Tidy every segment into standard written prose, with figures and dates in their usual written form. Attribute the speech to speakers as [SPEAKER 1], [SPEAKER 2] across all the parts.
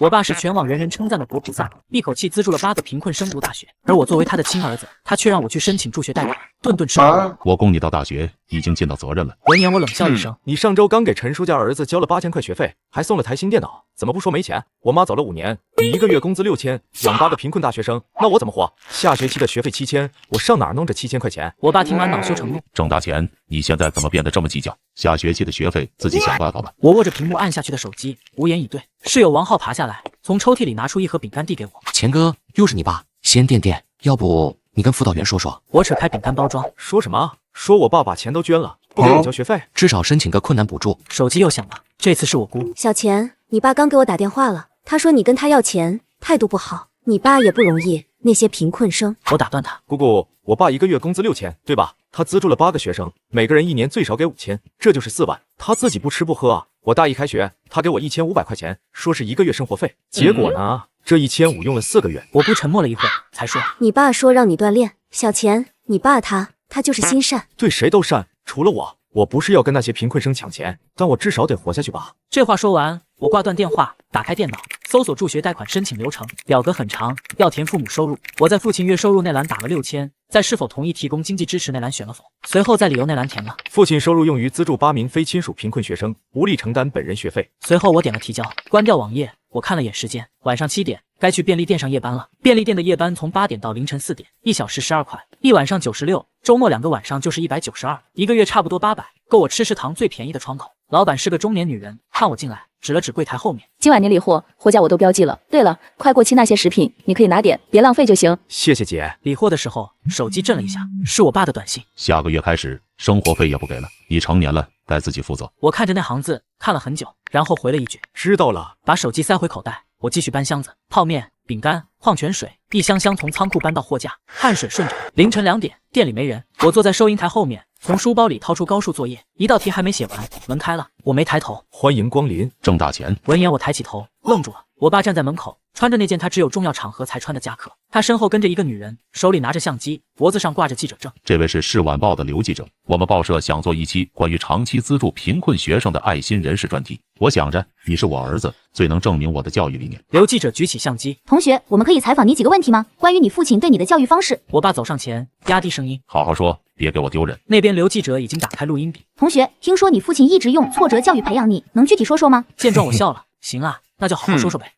[SPEAKER 1] 我爸是全网人人称赞的活菩萨，一口气资助了8个贫困生读大学，而我作为他的亲儿子，他却让我去申请助学贷款，顿顿吃好。
[SPEAKER 2] 我供你到大学，已经尽到责任了。
[SPEAKER 1] 闻言我冷笑一声，
[SPEAKER 3] 你上周刚给陈叔家儿子交了8000块学费，还送了台新电脑，怎么不说没钱？我妈走了5年，你1个月工资6000，养8个贫困大学生，那我怎么活？下学期的学费7000，我上哪儿弄这7000块钱？
[SPEAKER 1] 我爸听完恼羞成怒，
[SPEAKER 2] 挣大钱，你现在怎么变得这么计较？下学期的学费自己想办法吧。
[SPEAKER 1] 我握着屏幕按下去的手机，无言以对。室友王浩爬下来，从抽屉里拿出一盒饼干递给我。
[SPEAKER 4] 钱哥，又是你爸，先垫垫，要不你跟辅导员说说。
[SPEAKER 1] 我扯开饼干包装，
[SPEAKER 3] 说什么？说我爸把钱都捐了，不给我交学费，
[SPEAKER 4] 至少申请个困难补助。
[SPEAKER 1] 手机又响了，这次是我姑。
[SPEAKER 5] 小钱，你爸刚给我打电话了，他说你跟他要钱，态度不好。你爸也不容易，那些贫困生。
[SPEAKER 1] 我打断他，
[SPEAKER 3] 姑姑，我爸1个月工资6000，对吧？他资助了8个学生，每个人1年最少给5000，这就是4万。他自己不吃不喝啊。我大一开学，他给我1500块钱，说是1个月生活费。结果呢，这1500用了4个月。
[SPEAKER 1] 我姑沉默了一会儿，才说：
[SPEAKER 5] 你爸说让你锻炼。小钱，你爸他就是心善，
[SPEAKER 3] 对谁都善，除了我。我不是要跟那些贫困生抢钱，但我至少得活下去吧。
[SPEAKER 1] 这话说完，我挂断电话，打开电脑，搜索助学贷款申请流程，表格很长，要填父母收入。我在父亲月收入那栏打了6000，在是否同意提供经济支持那栏选了否，随后在理由那栏填了
[SPEAKER 3] 父亲收入用于资助8名非亲属贫困学生，无力承担本人学费。
[SPEAKER 1] 随后我点了提交，关掉网页。我看了眼时间，晚上7点，该去便利店上夜班了。便利店的夜班从8点到凌晨4点，1小时12块，一晚上96，周末2个晚上就是192，一个月差不多800，够我吃食堂最便宜的窗口。老板是个中年女人，看我进来，指了指柜台后面。
[SPEAKER 6] 今晚年理货，货架我都标记了。对了，快过期那些食品你可以拿点，别浪费就行。
[SPEAKER 3] 谢谢姐。
[SPEAKER 1] 理货的时候，手机震了一下，是我爸的短信。
[SPEAKER 2] 下个月开始，生活费也不给了，你成年了，该自己负责。
[SPEAKER 1] 我看着那行字，看了很久，然后回了一句：
[SPEAKER 3] 知道了。
[SPEAKER 1] 把手机塞回口袋，我继续搬箱子，泡面、饼干、矿泉水，一箱箱从仓库搬到货架，汗水顺着。凌晨2点，店里没人，我坐在收银台后面，从书包里掏出高数作业，一道题还没写完，门开了，我没抬头。
[SPEAKER 3] 欢迎光临，
[SPEAKER 2] 挣大钱。
[SPEAKER 1] 闻言我抬起头，愣住了。我爸站在门口，穿着那件他只有重要场合才穿的夹克，他身后跟着一个女人，手里拿着相机，脖子上挂着记者证。
[SPEAKER 2] 这位是市晚报的刘记者，我们报社想做一期关于长期资助贫困学生的爱心人士专题。我想着你是我儿子，最能证明我的教育理念。
[SPEAKER 1] 刘记者举起相机，
[SPEAKER 6] 同学，我们可以采访你几个问题吗？关于你父亲对你的教育方式。
[SPEAKER 1] 我爸走上前，压低声音，
[SPEAKER 2] 好好说，别给我丢人。
[SPEAKER 1] 那边刘记者已经打开录音笔。
[SPEAKER 6] 同学，听说你父亲一直用挫折教育培养你，能具体说说吗？
[SPEAKER 1] 见状我笑了，行啊，那就好好说说呗。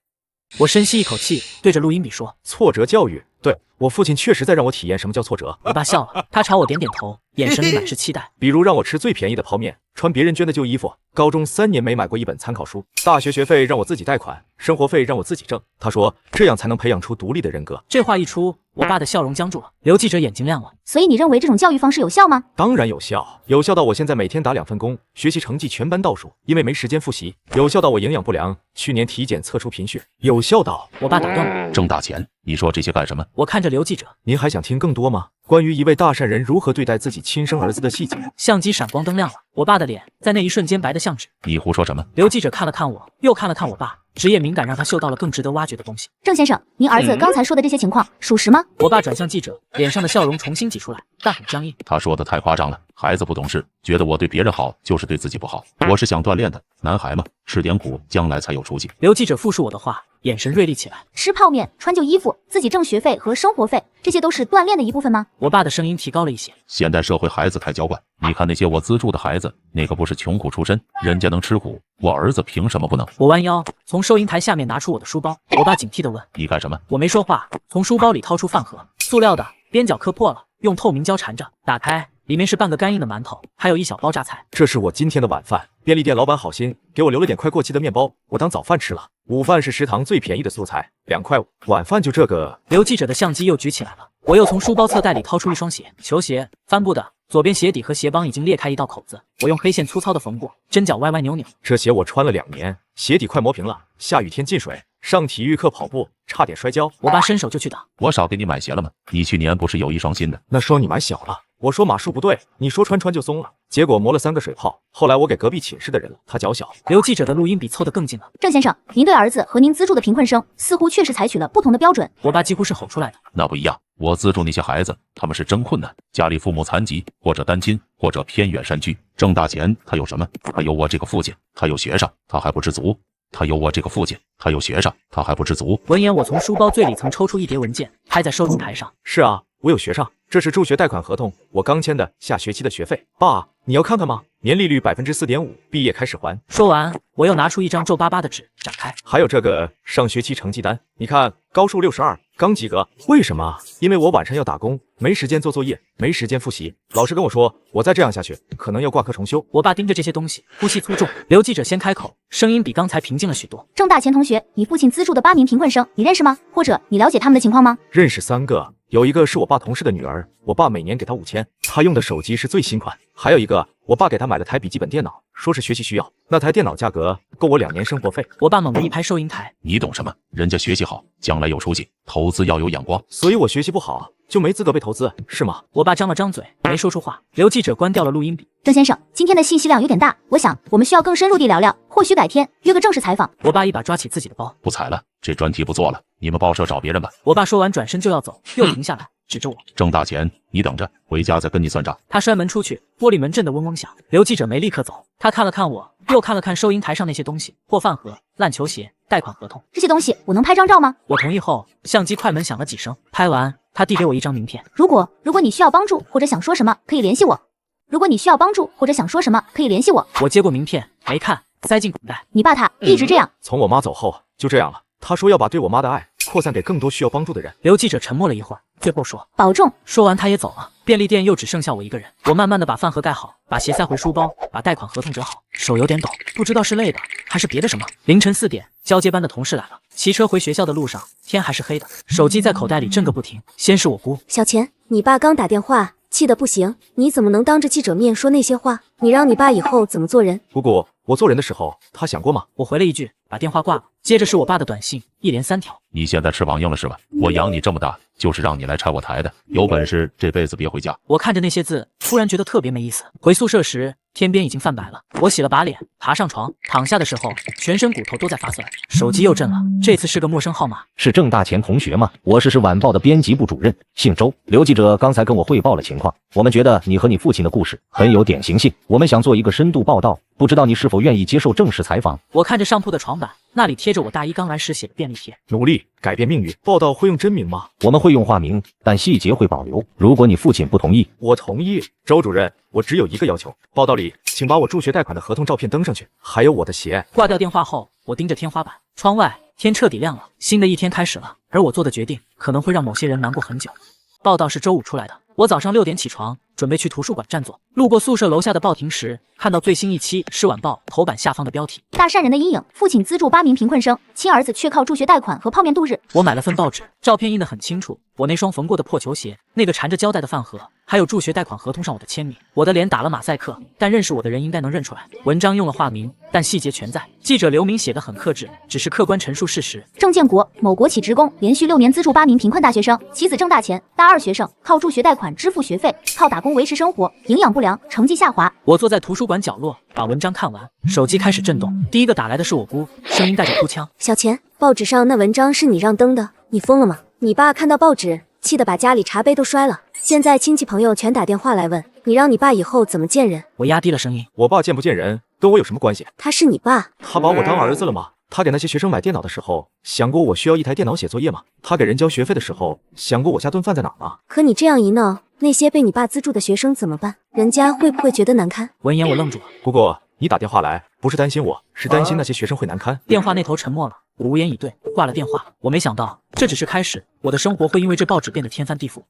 [SPEAKER 1] 我深吸一口气，对着录音笔说：
[SPEAKER 3] 挫折教育，对，我父亲确实在让我体验什么叫挫折。
[SPEAKER 1] 我爸笑了，他朝我点点头，眼神里满是期待。
[SPEAKER 3] 比如让我吃最便宜的泡面，穿别人捐的旧衣服，高中3年没买过一本参考书，大学学费让我自己贷款，生活费让我自己挣。他说这样才能培养出独立的人格。
[SPEAKER 1] 这话一出，我爸的笑容僵住了。刘记者眼睛亮了，
[SPEAKER 6] 所以你认为这种教育方式有效吗？
[SPEAKER 3] 当然有效，有效到我现在每天打2份工，学习成绩全班倒数，因为没时间复习；有效到我营养不良，去年体检测出贫血；有效到
[SPEAKER 1] 我爸打断我，
[SPEAKER 2] 挣大钱，你说这些干什么？
[SPEAKER 1] 我看着刘记者，
[SPEAKER 3] 您还想听更多吗？关于一位大善人如何对待自己亲生儿子的细节。
[SPEAKER 1] 相机闪光灯亮了，我爸的脸在那一瞬间白得像纸。
[SPEAKER 2] 你胡说什么？
[SPEAKER 1] 刘记者看了看我，又看了看我爸，职业敏感让他嗅到了更值得挖掘的东西。
[SPEAKER 6] 郑先生，您儿子刚才说的这些情况属实吗？
[SPEAKER 1] 我爸转向记者，脸上的笑容重新挤出来，但很僵硬。
[SPEAKER 2] 他说的太夸张了，孩子不懂事，觉得我对别人好就是对自己不好。我是想锻炼的，男孩嘛，吃点苦，将来才有出息。
[SPEAKER 1] 刘记者复述我的话，眼神锐利起来。
[SPEAKER 6] 吃泡面、穿旧衣服、自己挣学费和生活费，这些都是锻炼的一部分吗？
[SPEAKER 1] 我爸的声音提高了一些。
[SPEAKER 2] 现代社会孩子太娇惯，你看那些我资助的孩子，哪个不是穷苦出身？人家能吃苦，我儿子凭什么不能？
[SPEAKER 1] 我弯腰从收银台下面拿出我的书包，我爸警惕地问：
[SPEAKER 2] 你干什么？
[SPEAKER 1] 我没说话，从书包里掏出饭盒，塑料的，边角磕破了，用透明胶缠着，打开，里面是半个干硬的馒头，还有一小包榨菜。
[SPEAKER 3] 这是我今天的晚饭，便利店老板好心给我留了点快过期的面包，我当早饭吃了。午饭是食堂最便宜的素菜，2块5，晚饭就这个。
[SPEAKER 1] 刘记者的相机又举起来了，我又从书包侧袋里掏出一双鞋，球鞋，帆布的，左边鞋底和鞋帮已经裂开一道口子，我用黑线粗糙的缝过，针脚歪歪扭扭。
[SPEAKER 3] 这鞋我穿了2年，鞋底快磨平了，下雨天进水，上体育课跑步差点摔跤。
[SPEAKER 1] 我爸伸手就去挡，
[SPEAKER 2] 我少给你买鞋了吗？你去年不是有一双新的？
[SPEAKER 3] 那双你买小了。我说码数不对，你说穿就松了，结果磨了3个水泡。后来我给隔壁寝室的人了，他脚小。
[SPEAKER 1] 刘记者的录音笔凑得更近了。
[SPEAKER 6] 郑先生，您对儿子和您资助的贫困生似乎确实采取了不同的标准。
[SPEAKER 1] 我爸几乎是吼出来的。
[SPEAKER 2] 那不一样，我资助那些孩子，他们是真困难，家里父母残疾，或者单亲，或者偏远山区，挣大钱他有什么？他有我这个父亲，他有学上，他还不知足。他有我这个父亲，他有学生，他还不知足。
[SPEAKER 1] 闻言，我从书包最里层抽出一叠文件，拍在收银台上。
[SPEAKER 3] 是啊，我有学上，这是助学贷款合同，我刚签的，下学期的学费。爸，你要看看吗？年利率4.5%，毕业开始还。
[SPEAKER 1] 说完，我又拿出一张皱巴巴的纸，展开。
[SPEAKER 3] 还有这个上学期成绩单，你看高数62，刚及格。为什么？因为我晚上要打工，没时间做作业，没时间复习。老师跟我说，我再这样下去，可能要挂科重修。
[SPEAKER 1] 我爸盯着这些东西，呼吸粗重。刘记者先开口，声音比刚才平静了许多。
[SPEAKER 7] 郑大前同学，你父亲资助的8名贫困生，你认识吗？或者你了解他们的情况吗？
[SPEAKER 3] 认识3个，有一个是我爸同事的女儿，我爸每年给她5000，她用的手机是最新款。还有一个，我爸给她买了台笔记本电脑，说是学习需要。那台电脑价格够我2年生活费。
[SPEAKER 1] 我爸猛地一拍收银台，
[SPEAKER 2] 你懂什么？人家学习好，将来有出息，投资要有眼光。
[SPEAKER 3] 所以我学习不好，就没资格被投资，是吗？
[SPEAKER 1] 我爸张了张嘴，没说出话。刘记者关掉了录音笔。
[SPEAKER 7] 郑先生，今天的信息量有点大，我想我们需要更深入地聊聊，或许改天约个正式采访。
[SPEAKER 1] 我爸一把抓起自己的包，
[SPEAKER 2] 不采了，这专题不做了，你们报社找别人吧。
[SPEAKER 1] 我爸说完转身就要走，又停下来，指着我。
[SPEAKER 2] 挣大钱，你等着，回家再跟你算账。
[SPEAKER 1] 他摔门出去，玻璃门震得嗡嗡响。刘记者没立刻走，他看了看我，又看了看收银台上那些东西：破饭盒、烂球鞋、贷款合同。
[SPEAKER 7] 这些东西我能拍张照吗？
[SPEAKER 1] 我同意后，相机快门响了几声，拍完，他递给我一张名片。
[SPEAKER 7] 如果你需要帮助或者想说什么，可以联系我。我
[SPEAKER 1] 接过名片，没看，塞进口袋。
[SPEAKER 7] 你爸他一直这样，
[SPEAKER 3] 从我妈走后就这样了。他说要把对我妈的爱扩散给更多需要帮助的人。
[SPEAKER 1] 刘记者沉默了一会儿，最后说：“
[SPEAKER 7] 保重。”
[SPEAKER 1] 说完他也走了。便利店又只剩下我一个人。我慢慢的把饭盒盖好，把鞋塞回书包，把贷款合同折好，手有点抖，不知道是累的还是别的什么。凌晨4点，交接班的同事来了。骑车回学校的路上，天还是黑的，手机在口袋里震个不停。先是我姑：“
[SPEAKER 5] 小钱，你爸刚打电话，气得不行，你怎么能当着记者面说那些话？你让你爸以后怎么做人？”
[SPEAKER 3] 姑姑，我做人的时候，他想过吗？
[SPEAKER 1] 我回了一句，把电话挂了。接着是我爸的短信，一连3条。
[SPEAKER 2] 你现在翅膀硬了是吧？我养你这么大，就是让你来拆我台的，有本事这辈子别回家。
[SPEAKER 1] 我看着那些字，突然觉得特别没意思。回宿舍时，天边已经泛白了。我洗了把脸，爬上床，躺下的时候，全身骨头都在发酸。手机又震了，这次是个陌生号码。
[SPEAKER 8] 是郑大前同学吗？我是晚报的编辑部主任，姓周。刘记者刚才跟我汇报了情况，我们觉得你和你父亲的故事很有典型性，我们想做一个深度报道，不知道你是否愿意接受正式采访？
[SPEAKER 1] 我看着上铺的床板，那里贴着我大一刚来时写的便利贴。
[SPEAKER 3] 努力改变命运。报道会用真名吗？
[SPEAKER 8] 我们会用化名，但细节会保留。如果你父亲不同意，
[SPEAKER 3] 我同意。周主任，我只有一个要求，报道里请把我助学贷款的合同照片登上去，还有我的鞋。
[SPEAKER 1] 挂掉电话后，我盯着天花板，窗外天彻底亮了，新的一天开始了。而我做的决定可能会让某些人难过很久。报道是周5出来的，我早上6点起床，准备去图书馆占座。路过宿舍楼下的报亭时，看到最新一期《市晚报》头版下方的标题：
[SPEAKER 7] 大善人的阴影，父亲资助8名贫困生，亲儿子却靠助学贷款和泡面度日。
[SPEAKER 1] 我买了份报纸，照片印得很清楚，我那双缝过的破球鞋，那个缠着胶带的饭盒，还有助学贷款合同上我的签名。我的脸打了马赛克，但认识我的人应该能认出来。文章用了化名，但细节全在。记者刘明写得很克制，只是客观陈述事实。
[SPEAKER 7] 郑建国，某国企职工，连续6年资助8名贫困大学生，其子郑大钱，大2学生，靠助学贷款支付学费，靠打工维持生活，营养不良，成绩下滑。
[SPEAKER 1] 我坐在图书馆角落，把文章看完，手机开始震动。第一个打来的是我姑，声音带着哭腔：“
[SPEAKER 5] 小钱，报纸上那文章是你让登的，你疯了吗？你爸看到报纸，气得把家里茶杯都摔了。现在亲戚朋友全打电话来问，你让你爸以后怎么见人？”
[SPEAKER 1] 我压低了声音：“
[SPEAKER 3] 我爸见不见人跟我有什么关系？
[SPEAKER 5] 他是你爸，
[SPEAKER 3] 他把我当儿子了吗？他给那些学生买电脑的时候，想过我需要一台电脑写作业吗？他给人交学费的时候，想过我家顿饭在哪儿吗？
[SPEAKER 5] 可你这样一闹，那些被你爸资助的学生怎么办？人家会不会觉得难堪？”
[SPEAKER 1] 闻言我愣住了。
[SPEAKER 3] 不过你打电话来，不是担心我，是担心那些学生会难堪。
[SPEAKER 1] 电话那头沉默了，我无言以对，挂了电话。我没想到这只是开始，我的生活会因为这报纸变得天翻地覆。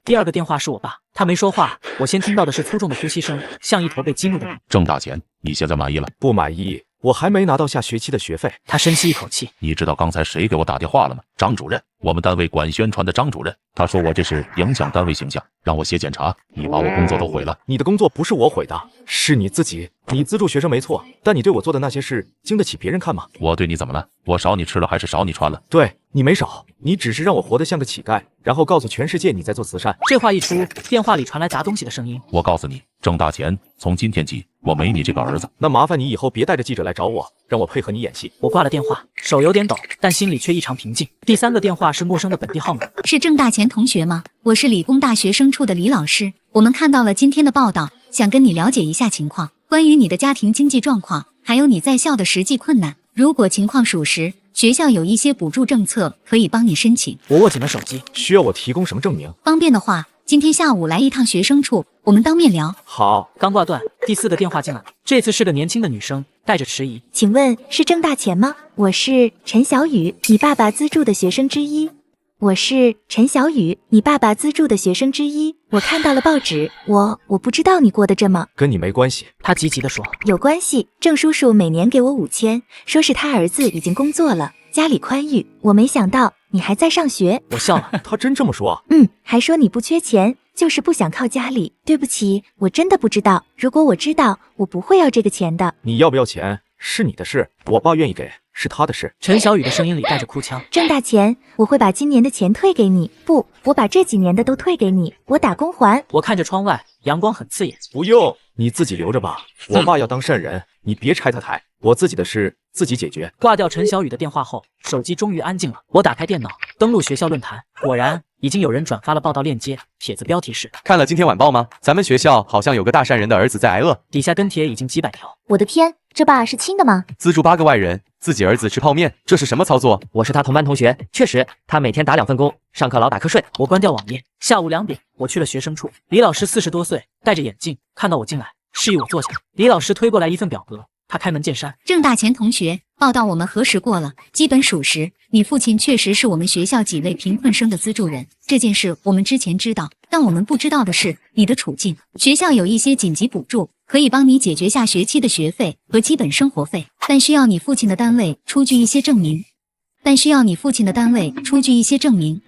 [SPEAKER 1] 第二个电话是我爸，他没说话，我先听到的是粗重的呼吸声，像一头被激怒的驴。
[SPEAKER 2] 郑大钱，你现在满意了？
[SPEAKER 3] 不满意，我还没拿到下学期的学费。
[SPEAKER 1] 他深吸一口气，
[SPEAKER 2] 你知道刚才谁给我打电话了吗？张主任，我们单位管宣传的张主任，他说我这是影响单位形象，让我写检查，你把我工作都毁了。
[SPEAKER 3] 你的工作不是我毁的，是你自己。你资助学生没错，但你对我做的那些事，经得起别人看吗？
[SPEAKER 2] 我对你怎么了？我少你吃了还是少你穿了？
[SPEAKER 3] 对，你没少，你只是让我活得像个乞丐，然后告诉全世界你在做慈善。
[SPEAKER 1] 这话一出，电话里传来砸东西的声音。
[SPEAKER 2] 我告诉你，郑大钱，从今天起，我没你这个儿子。
[SPEAKER 3] 那麻烦你以后别带着记者来找我，让我配合你演戏。
[SPEAKER 1] 我挂了电话，手有点抖，但心里却异常平静。第3个电话是陌生的本地号码。
[SPEAKER 9] 是郑大钱同学吗？我是理工大学生处的李老师，我们看到了今天的报道，想跟你了解一下情况，关于你的家庭经济状况，还有你在校的实际困难。如果情况属实，学校有一些补助政策可以帮你申请。
[SPEAKER 1] 我握紧了手机，
[SPEAKER 3] 需要我提供什么证明？
[SPEAKER 9] 方便的话，今天下午来一趟学生处，我们当面聊。
[SPEAKER 3] 好。
[SPEAKER 1] 刚挂断，第4个电话进来了，这次是个年轻的女生，带着迟疑。
[SPEAKER 5] 请问是郑大钱吗？我是陈小雨，你爸爸资助的学生之一。我是陈小雨，你爸爸资助的学生之一。我看到了报纸，我不知道你过得这么……
[SPEAKER 3] 跟你没关系。
[SPEAKER 1] 他急急地说。
[SPEAKER 5] 有关系，郑叔叔每年给我5000，说是他儿子已经工作了，家里宽裕。我没想到你还在上学。
[SPEAKER 1] 我笑了。
[SPEAKER 3] 他真这么说？
[SPEAKER 5] 还说你不缺钱，就是不想靠家里。对不起，我真的不知道。如果我知道，我不会要这个钱的。
[SPEAKER 3] 你要不要钱是你的事，我爸愿意给是他的事。
[SPEAKER 1] 陈小雨的声音里带着哭腔。
[SPEAKER 5] 郑大钱，我会把今年的钱退给你，不，我把这几年的都退给你，我打工还。
[SPEAKER 1] 我看着窗外，阳光很刺眼。
[SPEAKER 3] 不用，你自己留着吧。我爸要当善人，你别拆他台。我自己的事自己解决。
[SPEAKER 1] 挂掉陈小雨的电话后，手机终于安静了。我打开电脑，登录学校论坛，果然已经有人转发了报道链接。帖子标题是：
[SPEAKER 10] 看了今天晚报吗？咱们学校好像有个大善人的儿子在挨饿。
[SPEAKER 1] 底下跟帖已经几百条。
[SPEAKER 7] 我的天，这爸是亲的吗？
[SPEAKER 10] 资助8个外人，自己儿子吃泡面，这是什么操作？
[SPEAKER 11] 我是他同班同学，确实，他每天打2份工，上课老打瞌睡。
[SPEAKER 1] 我关掉网页。下午2点，我去了学生处。李老师40多岁，戴着眼镜，看到我进来，示意我坐下。李老师推过来一份表格。他开门见山：
[SPEAKER 9] 郑大钱同学，报道我们核实过了，基本属实，你父亲确实是我们学校几类贫困生的资助人。这件事我们之前知道，但我们不知道的是你的处境。学校有一些紧急补助，可以帮你解决下学期的学费和基本生活费，但需要你父亲的单位出具一些证明。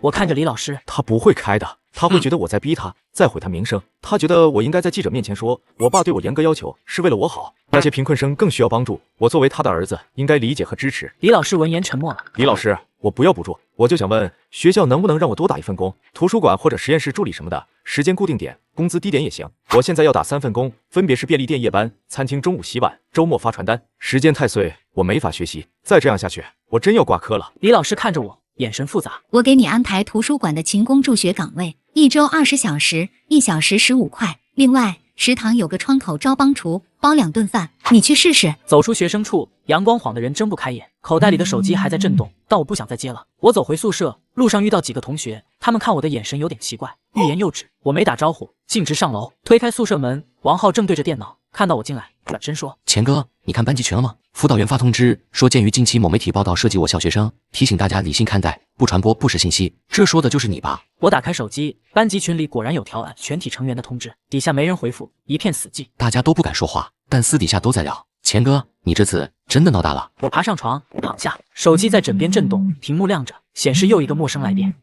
[SPEAKER 1] 我看着李老师，
[SPEAKER 3] 他不会开的。他会觉得我在逼他，在毁他名声。他觉得我应该在记者面前说，我爸对我严格要求是为了我好。那些贫困生更需要帮助，我作为他的儿子，应该理解和支持。
[SPEAKER 1] 李老师闻言沉默了。
[SPEAKER 3] 李老师，我不要补助，我就想问，学校能不能让我多打1份工，图书馆或者实验室助理什么的，时间固定点，工资低点也行。我现在要打3份工，分别是便利店夜班、餐厅中午洗碗、周末发传单，时间太碎，我没法学习。再这样下去，我真要挂科了。
[SPEAKER 1] 李老师看着我，眼神复杂。
[SPEAKER 9] 我给你安排图书馆的勤工助学岗位，1周20小时，1小时15块。另外，食堂有个窗口招帮厨，包2顿饭，你去试试。
[SPEAKER 1] 走出学生处，阳光晃得人睁不开眼，口袋里的手机还在震动，但我不想再接了。我走回宿舍，路上遇到几个同学，他们看我的眼神有点奇怪，欲言又止。我没打招呼，径直上楼，推开宿舍门，王浩正对着电脑，看到我进来，转身说：
[SPEAKER 4] 钱哥，你看班级群了吗？辅导员发通知说，鉴于近期某媒体报道涉及我校学生，提醒大家理性看待，不传播不实信息。这说的就是你吧？
[SPEAKER 1] 我打开手机，班级群里果然有条全体成员的通知，底下没人回复，一片死寂。
[SPEAKER 4] 大家都不敢说话，但私底下都在聊。钱哥，你这次真的闹大了。
[SPEAKER 1] 我爬上床，躺下，手机在枕边震动，屏幕亮着，显示又一个陌生来电。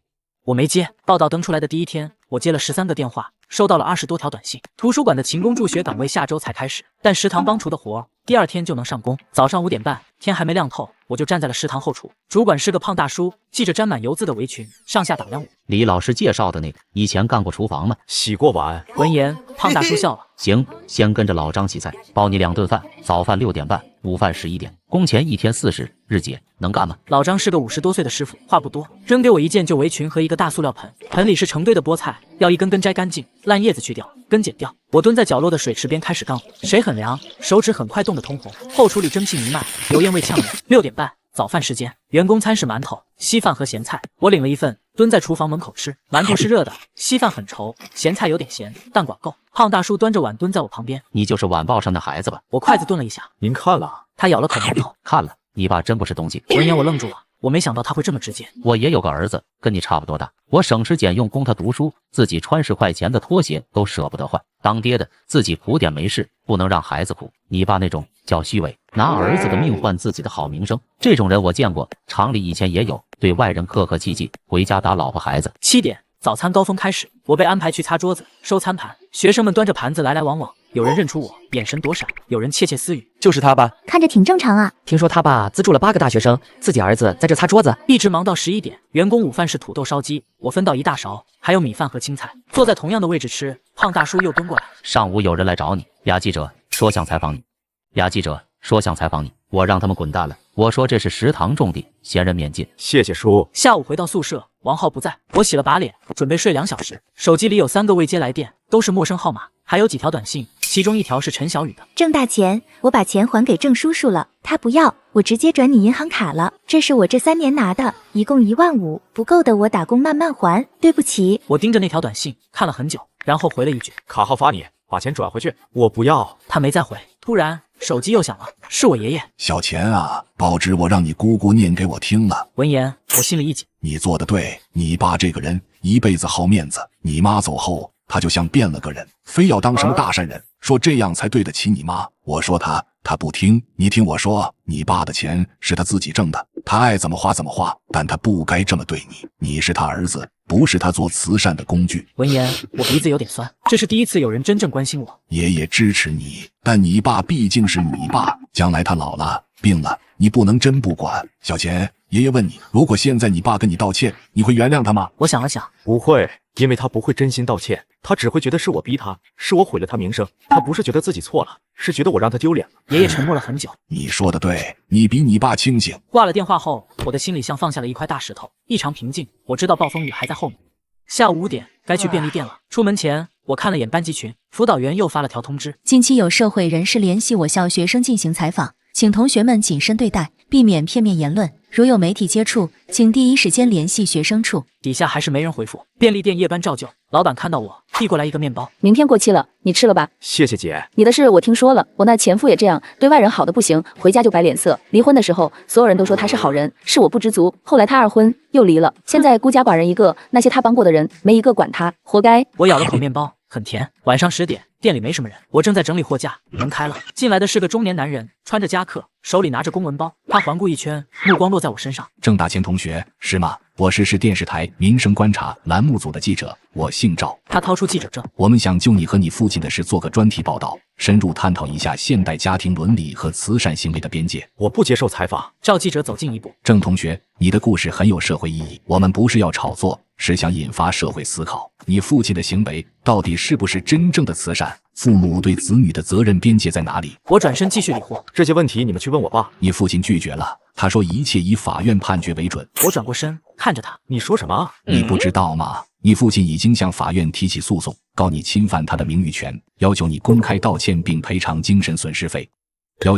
[SPEAKER 1] 我没接。报道登出来的第1天，我接了13个电话，收到了20多条短信。图书馆的勤工助学岗位下周才开始，但食堂帮厨的活第2天就能上工。早上5点半，天还没亮透，我就站在了食堂后厨。主管是个胖大叔，系着沾满油渍的围裙，上下打量我。
[SPEAKER 12] 李老师介绍的那个，以前干过厨房吗？
[SPEAKER 3] 洗过碗。
[SPEAKER 1] 闻言，胖大叔笑了。
[SPEAKER 12] 行，先跟着老张洗菜，包你2顿饭，早饭6点半，午饭11点，工钱1天40，日结，能干吗？
[SPEAKER 1] 老张是个50多岁的师傅，话不多，扔给我一件旧围裙和一个大塑料盆，盆里是成堆的菠菜，要一根根摘干净，烂叶子去掉，根剪掉。我蹲在角落的水池边开始干活，水很凉，手指很快冻得通红，后厨里蒸汽弥漫，油烟味呛人。6点半，早饭时间，员工餐是馒头、稀饭和咸菜，我领了一份，蹲在厨房门口吃。馒头是热的，稀饭很稠，咸菜有点咸，但管够。胖大叔端着碗蹲在我旁边。
[SPEAKER 12] 你就是晚报上的孩子吧？
[SPEAKER 1] 我筷子顿了一下。
[SPEAKER 3] 您看了？
[SPEAKER 1] 他咬了口馒头。
[SPEAKER 12] 看了，你爸真不是东西。
[SPEAKER 1] 闻言我愣住了，我没想到他会这么直接。
[SPEAKER 12] 我也有个儿子，跟你差不多大，我省吃俭用供他读书，自己穿10块钱的拖鞋都舍不得换。当爹的自己苦点没事，不能让孩子苦。你爸那种叫虚伪，拿儿子的命换自己的好名声，这种人我见过，厂里以前也有，对外人客客气气，回家打老婆孩子。
[SPEAKER 1] 7点，早餐高峰开始，我被安排去擦桌子、收餐盘，学生们端着盘子来来往往，有人认出我，眼神躲闪，有人窃窃私语，
[SPEAKER 10] 就是他吧？
[SPEAKER 7] 看着挺正常啊。
[SPEAKER 11] 听说他爸资助了8个大学生，自己儿子在这擦桌子，
[SPEAKER 1] 一直忙到11点。员工午饭是土豆烧鸡，我分到1大勺，还有米饭和青菜，坐在同样的位置吃。胖大叔又蹲过来，
[SPEAKER 12] 上午有人来找你，俩记者说想采访你，我让他们滚蛋了。我说这是食堂种地，闲人免进。
[SPEAKER 3] 谢谢叔。
[SPEAKER 1] 下午回到宿舍，王浩不在，我洗了把脸，准备睡2小时。手机里有3个未接来电，都是陌生号码，还有几条短信。其中一条是陈小雨的。
[SPEAKER 5] 郑大钱，我把钱还给郑叔叔了，他不要，我直接转你银行卡了。这是我这3年拿的，一共15000，不够的我打工慢慢还。对不起。
[SPEAKER 1] 我盯着那条短信看了很久，然后回了一句：
[SPEAKER 3] 卡号发你，把钱转回去。我不要。
[SPEAKER 1] 他没再回。突然手机又响了，是我爷爷。
[SPEAKER 13] 小钱啊，报纸我让你姑姑念给我听了。
[SPEAKER 1] 闻言，我心里一紧。
[SPEAKER 13] 你做的对，你爸这个人一辈子好面子，你妈走后，他就像变了个人，非要当什么大善人，说这样才对得起你妈。我说他不听，你听我说，你爸的钱是他自己挣的，他爱怎么花怎么花，但他不该这么对你，你是他儿子，不是他做慈善的工具。
[SPEAKER 1] 闻言，我鼻子有点酸，这是第一次有人真正关心我。
[SPEAKER 13] 爷爷支持你，但你爸毕竟是你爸，将来他老了病了，你不能真不管。小钱，爷爷问你，如果现在你爸跟你道歉，你会原谅他吗？
[SPEAKER 1] 我想了想，
[SPEAKER 3] 不会，因为他不会真心道歉，他只会觉得是我逼他，是我毁了他名声。他不是觉得自己错了，是觉得我让他丢脸了。
[SPEAKER 1] 爷爷沉默了很久。
[SPEAKER 13] 你说的对，你比你爸清醒。
[SPEAKER 1] 挂了电话后，我的心里像放下了一块大石头，异常平静。我知道暴风雨还在后面。下午5点，该去便利店了。出门前，我看了眼班级群，辅导员又发了条通知：
[SPEAKER 14] 近期有社会人士联系我校学生进行采访，请同学们谨慎对待，避免片面言论。如有媒体接触，请第一时间联系学生处。
[SPEAKER 1] 底下还是没人回复。便利店夜班照旧，老板看到我，递过来一个面包。
[SPEAKER 6] 明天过期了，你吃了吧？
[SPEAKER 3] 谢谢姐。
[SPEAKER 6] 你的事我听说了，我那前夫也这样，对外人好的不行，回家就摆脸色。离婚的时候，所有人都说他是好人，是我不知足。后来他2婚又离了，现在孤家寡人一个，那些他帮过的人没一个管他，活该。
[SPEAKER 1] 我咬了口面包，很甜。晚上10点，店里没什么人，我正在整理货架，门开了，进来的是个中年男人，穿着夹克，手里拿着公文包。他环顾一圈，目光落在我身上。
[SPEAKER 4] 郑大千同学是吗？我是市电视台民生观察栏目组的记者，我姓赵。
[SPEAKER 1] 他掏出记者证，
[SPEAKER 4] 我们想就你和你父亲的事做个专题报道，深入探讨一下现代家庭伦理和慈善行为的边界。
[SPEAKER 3] 我不接受采访。
[SPEAKER 1] 赵记者走近一步，
[SPEAKER 4] 郑同学，你的故事很有社会意义，我们不是要炒作，是想引发社会思考。你父亲的行为到底是不是真正的慈善？父母对子女的责任边界在哪里？
[SPEAKER 1] 我转身继续理货。
[SPEAKER 3] 这些问题你们去问我爸。
[SPEAKER 4] 你父亲拒绝了，他说一切以法院判决为准。
[SPEAKER 1] 我转过身看着他，
[SPEAKER 3] 你说什么？
[SPEAKER 4] 你不知道吗？你父亲已经向法院提起诉讼，告你侵犯他的名誉权，要求你公开道歉并赔偿精神损失费。
[SPEAKER 1] 赵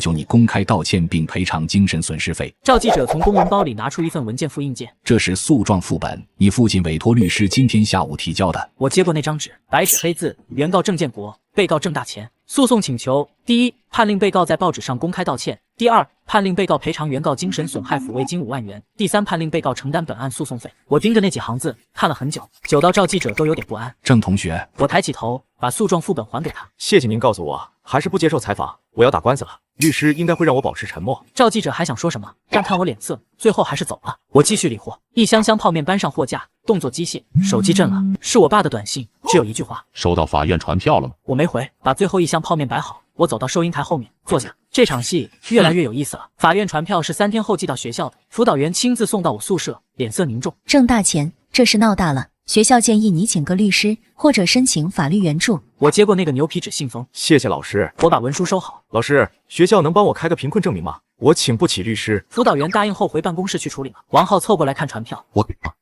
[SPEAKER 1] 记者从公文包里拿出一份文件复印件，
[SPEAKER 4] 这是诉状副本，你父亲委托律师今天下午提交的。
[SPEAKER 1] 我接过那张纸，白纸黑字，原告郑建国，被告郑大钱。诉讼请求：第一，判令被告在报纸上公开道歉；第二，判令被告赔偿原告精神损害抚慰金5万元；第三，判令被告承担本案诉讼费。我盯着那几行字看了很久，久到赵记者都有点不安。
[SPEAKER 4] 郑同学，
[SPEAKER 1] 我抬起头，把诉状副本还给他。
[SPEAKER 3] 谢谢您告诉我，还是不接受采访，我要打官司了。律师应该会让我保持沉默。
[SPEAKER 1] 赵记者还想说什么，但看我脸色，最后还是走了。我继续理货，一箱箱泡面搬上货架，动作机械，手机震了。是我爸的短信，只有一句话：
[SPEAKER 2] 收到法院传票了吗？
[SPEAKER 1] 我没回，把最后一箱泡面摆好。我走到收银台后面坐下，这场戏越来越有意思了。法院传票是3天后寄到学校的，辅导员亲自送到我宿舍，脸色凝重。
[SPEAKER 14] 郑大钱，这事闹大了，学校建议你请个律师，或者申请法律援助。
[SPEAKER 1] 我接过那个牛皮纸信封，
[SPEAKER 3] 谢谢老师。
[SPEAKER 1] 我把文书收好。
[SPEAKER 3] 老师，学校能帮我开个贫困证明吗？我请不起律师。
[SPEAKER 1] 辅导员答应后回办公室去处理了。王浩凑过来看传票，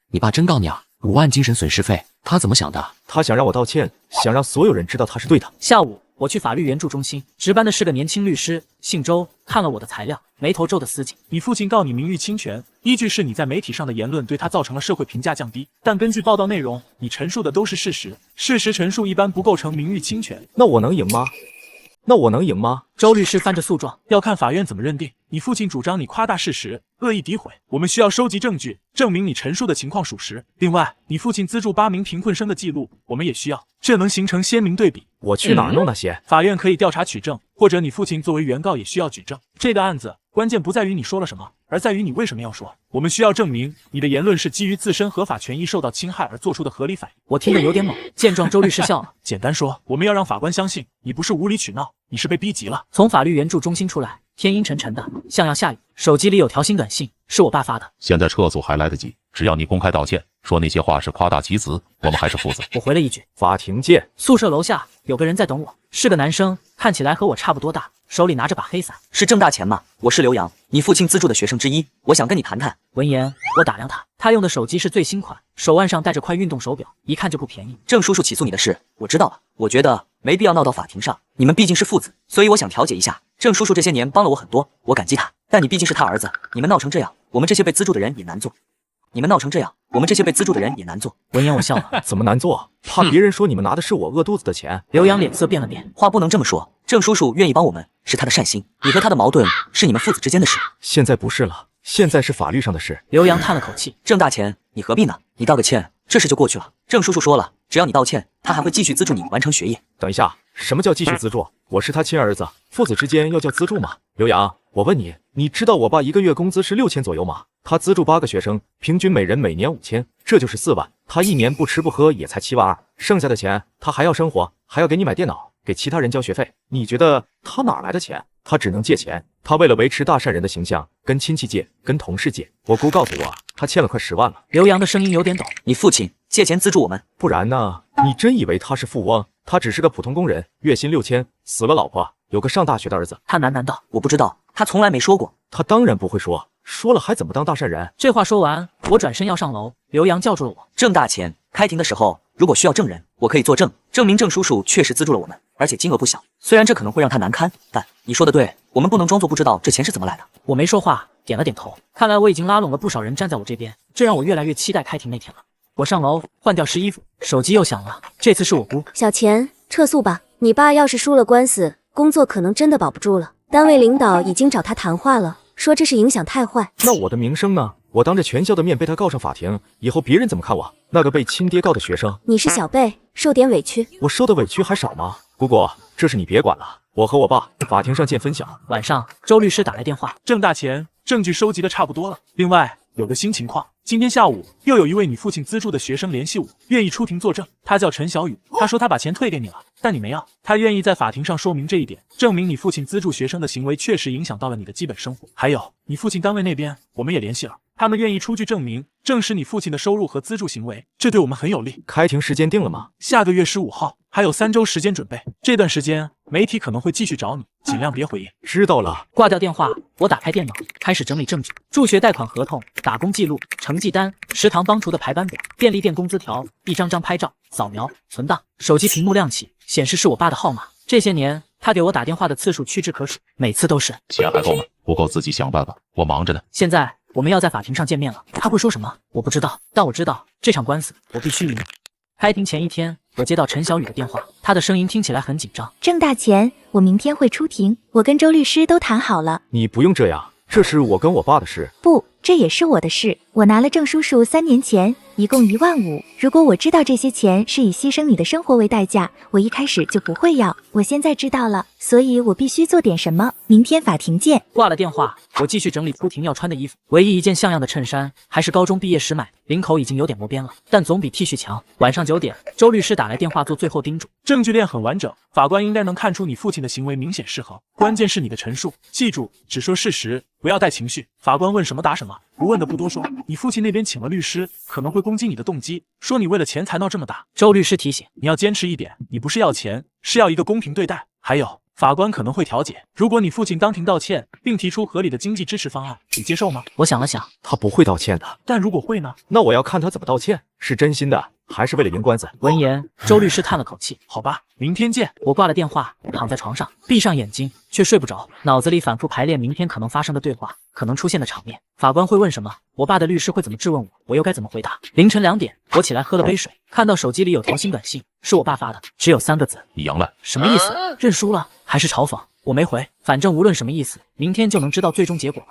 [SPEAKER 4] 你爸真告你啊？5万精神损失费，他怎么想的？
[SPEAKER 3] 他想让我道歉，想让所有人知道他是对的。
[SPEAKER 1] 下午我去法律援助中心，值班的是个年轻律师，姓周，看了我的材料，眉头皱得死紧。
[SPEAKER 15] 你父亲告你名誉侵权，依据是你在媒体上的言论对他造成了社会评价降低，但根据报道内容，你陈述的都是事实，事实陈述一般不构成名誉侵权。
[SPEAKER 3] 那我能赢吗？
[SPEAKER 1] 周律师翻着诉状，
[SPEAKER 15] 要看法院怎么认定。你父亲主张你夸大事实，恶意诋毁，我们需要收集证据，证明你陈述的情况属实。另外，你父亲资助8名贫困生的记录，我们也需要，这能形成鲜明对比。
[SPEAKER 3] 我去哪儿弄那些？
[SPEAKER 15] 法院可以调查取证，或者你父亲作为原告也需要举证。这个案子关键不在于你说了什么，而在于你为什么要说。我们需要证明你的言论是基于自身合法权益受到侵害而做出的合理反应。
[SPEAKER 1] 我听得有点懵。见状，周律师笑了。
[SPEAKER 15] 简单说，我们要让法官相信你不是无理取闹，你是被逼急了。
[SPEAKER 1] 从法律援助中心出来，天阴沉沉的，像要下雨。手机里有条新短信，是我爸发的。
[SPEAKER 2] 现在撤诉还来得及，只要你公开道歉，说那些话是夸大其词，我们还是负责。
[SPEAKER 1] 我回了一句：
[SPEAKER 3] 法庭见。
[SPEAKER 1] 宿舍楼下有个人在等我，是个男生，看起来和我差不多大，手里拿着把黑伞。
[SPEAKER 11] 是郑大钱吗？我是刘洋，你父亲资助的学生之一，我想跟你谈谈。
[SPEAKER 1] 闻言，我打量他，他用的手机是最新款，手腕上戴着块运动手表，一看就不便宜。
[SPEAKER 11] 郑叔叔起诉你的事，我知道了。我觉得没必要闹到法庭上。你们毕竟是父子，所以我想调解一下。郑叔叔这些年帮了我很多，我感激他。但你毕竟是他儿子，你们闹成这样，我们这些被资助的人也难做。
[SPEAKER 1] 闻言我笑了，
[SPEAKER 3] 怎么难做？怕别人说你们拿的是我饿肚子的钱？
[SPEAKER 1] 刘洋脸色变了变，
[SPEAKER 11] 话不能这么说。郑叔叔愿意帮我们，是他的善心。你和他的矛盾是你们父子之间的事，
[SPEAKER 3] 现在不是了，现在是法律上的事。
[SPEAKER 1] 刘洋叹了口气，
[SPEAKER 11] 郑大钱，你何必呢？你道个歉，这事就过去了。郑叔叔说了，只要你道歉，他还会继续资助你完成学业。
[SPEAKER 3] 等一下，什么叫继续资助？我是他亲儿子，父子之间要叫资助吗？刘洋，我问你，你知道我爸一个月工资是6000左右吗？他资助8个学生，平均每人每年5000，这就是4万。他一年不吃不喝也才7万2，剩下的钱他还要生活，还要给你买电脑，给其他人交学费。你觉得他哪来的钱？他只能借钱。他为了维持大善人的形象，跟亲戚借，跟同事借。我姑告诉我，他欠了快10万了。
[SPEAKER 1] 刘洋的声音有点抖。
[SPEAKER 11] 你父亲借钱资助我们，
[SPEAKER 3] 不然呢？你真以为他是富翁？他只是个普通工人，月薪6000，死了老婆，有个上大学的儿子。
[SPEAKER 1] 他喃喃道：“
[SPEAKER 11] 我不知道，他从来没说过。”
[SPEAKER 3] 他当然不会说，说了还怎么当大善人？
[SPEAKER 1] 这话说完，我转身要上楼，刘洋叫住了我：“
[SPEAKER 11] 郑大钱，开庭的时候如果需要证人，我可以作证，证明郑叔叔确实资助了我们，而且金额不小。虽然这可能会让他难堪，但你说的对，我们不能装作不知道这钱是怎么来的。”
[SPEAKER 1] 我没说话，点了点头。看来我已经拉拢了不少人站在我这边，这让我越来越期待开庭那天了。我上楼换掉湿衣服，手机又响了，这次是我姑。
[SPEAKER 16] 小钱，撤诉吧，你爸要是输了官司，工作可能真的保不住了。单位领导已经找他谈话了，说这是影响太坏。
[SPEAKER 3] 那我的名声呢？我当着全校的面被他告上法庭，以后别人怎么看我？那个被亲爹告的学生，
[SPEAKER 16] 你是小辈，受点委屈。
[SPEAKER 3] 我受的委屈还少吗？姑姑，这事你别管了，我和我爸法庭上见分晓。
[SPEAKER 1] 晚上，周律师打来电话，
[SPEAKER 15] 郑大钱，证据收集的差不多了。另外有个新情况，今天下午又有一位你父亲资助的学生联系我，愿意出庭作证。他叫陈小雨，他说他把钱退给你了，但你没要。他愿意在法庭上说明这一点，证明你父亲资助学生的行为确实影响到了你的基本生活。还有，你父亲单位那边我们也联系了，他们愿意出具证明，证实你父亲的收入和资助行为，这对我们很有利。
[SPEAKER 3] 开庭时间定了吗？
[SPEAKER 15] 下个月15号，还有3周时间准备。这段时间媒体可能会继续找你，尽量别回应。
[SPEAKER 3] 知道了。
[SPEAKER 1] 挂掉电话，我打开电脑，开始整理证据：助学贷款合同、打工记录、成绩单、食堂帮厨的排班表、便利店工资条，一张张拍照、扫描、存档。手机屏幕亮起，显示是我爸的号码。这些年他给我打电话的次数屈指可数，每次都是。
[SPEAKER 2] 钱还够吗？不够自己想办法，我忙着呢。
[SPEAKER 1] 现在我们要在法庭上见面了，他会说什么？我不知道，但我知道这场官司我必须赢。开庭前一天，我接到陈小雨的电话，她的声音听起来很紧张。
[SPEAKER 5] 郑大钱，我明天会出庭，我跟周律师都谈好了。
[SPEAKER 3] 你不用这样，这是我跟我爸的事。
[SPEAKER 5] 不，这也是我的事。我拿了郑叔叔3年钱，一共1万5。如果我知道这些钱是以牺牲你的生活为代价，我一开始就不会要。我现在知道了，所以我必须做点什么。明天法庭见。
[SPEAKER 1] 挂了电话，我继续整理出庭要穿的衣服。唯一一件像样的衬衫还是高中毕业时买，领口已经有点磨边了，但总比 T 恤强。晚上9点，周律师打来电话做最后叮嘱：
[SPEAKER 15] 证据链很完整，法官应该能看出你父亲的行为明显失衡，关键是你的陈述，记住只说事实，不要带情绪。法官问什么答什么，不问的不多说。你父亲那边请了律师，可能会攻击你的动机，说你为了钱才闹这么大。
[SPEAKER 1] 周律师提醒：
[SPEAKER 15] 你要坚持一点，你不是要钱，是要一个公平对待。还有，法官可能会调解，如果你父亲当庭道歉，并提出合理的经济支持方案，你接受吗？
[SPEAKER 1] 我想了想，
[SPEAKER 3] 他不会道歉的。
[SPEAKER 15] 但如果会呢？
[SPEAKER 3] 那我要看他怎么道歉，是真心的，还是为了赢官司？
[SPEAKER 1] 闻言，周律师叹了口气：
[SPEAKER 15] 好吧，明天见。
[SPEAKER 1] 我挂了电话，躺在床上，闭上眼睛，却睡不着，脑子里反复排练明天可能发生的对话，可能出现的场面。法官会问什么？我爸的律师会怎么质问我？我又该怎么回答？凌晨2点，我起来喝了杯水，看到手机里有条新短信，是我爸发的，只有3个字：
[SPEAKER 2] 你赢了。
[SPEAKER 1] 什么意思？认输了还是嘲讽？我没回，反正无论什么意思，明天就能知道最终结果了。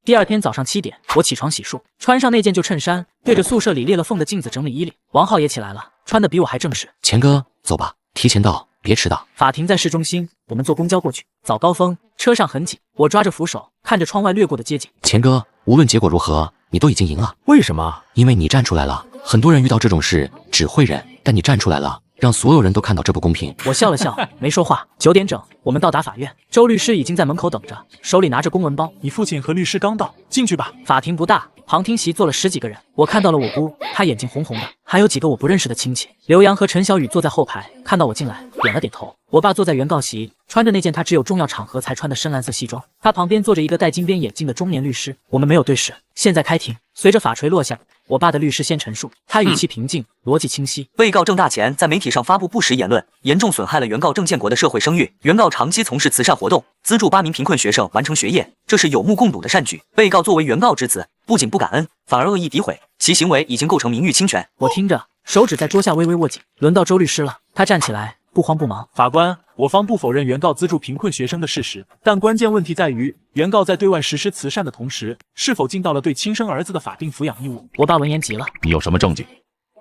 [SPEAKER 1] 第二天早上7点，我起床洗漱，穿上那件旧衬衫，对着宿舍里裂了缝的镜子整理衣领。王浩也起来了，穿的比我还正式。
[SPEAKER 11] 钱哥，走吧，提前到，别迟到。
[SPEAKER 1] 法庭在市中心，我们坐公交过去。早高峰，车上很挤，我抓着扶手，看着窗外掠过的街景。
[SPEAKER 11] 钱哥，无论结果如何，你都已经赢了。
[SPEAKER 3] 为什么？
[SPEAKER 11] 因为你站出来了。很多人遇到这种事只会忍，但你站出来了，让所有人都看到这不公平。
[SPEAKER 1] 我笑了笑，没说话。9点整，我们到达法院，周律师已经在门口等着，手里拿着公文包。
[SPEAKER 15] 你父亲和律师刚到，进去吧。
[SPEAKER 1] 法庭不大，旁听席坐了10几个人，我看到了我姑，她眼睛红红的，还有几个我不认识的亲戚。刘洋和陈小雨坐在后排，看到我进来，点了点头。我爸坐在原告席，穿着那件他只有重要场合才穿的深蓝色西装，他旁边坐着一个戴金边眼镜的中年律师。我们没有对视。现在开庭，随着法锤落下，我爸的律师先陈述，他语气平静，逻辑清晰。
[SPEAKER 11] 被告郑大钱在媒体上发布不实言论，严重损害了原告郑建国的社会声誉。原告长期从事慈善活动，资助8名贫困学生完成学业，这是有目共睹的善举。被告作为原告之子，不仅不感恩，反而恶意诋毁，其行为已经构成名誉侵权。
[SPEAKER 1] 我听着，手指在桌下微微握紧。轮到周律师了，他站起来，不慌不忙。
[SPEAKER 15] 法官，我方不否认原告资助贫困学生的事实，但关键问题在于，原告在对外实施慈善的同时，是否尽到了对亲生儿子的法定抚养义务？
[SPEAKER 1] 我爸闻言急了，
[SPEAKER 2] 你有什么证据？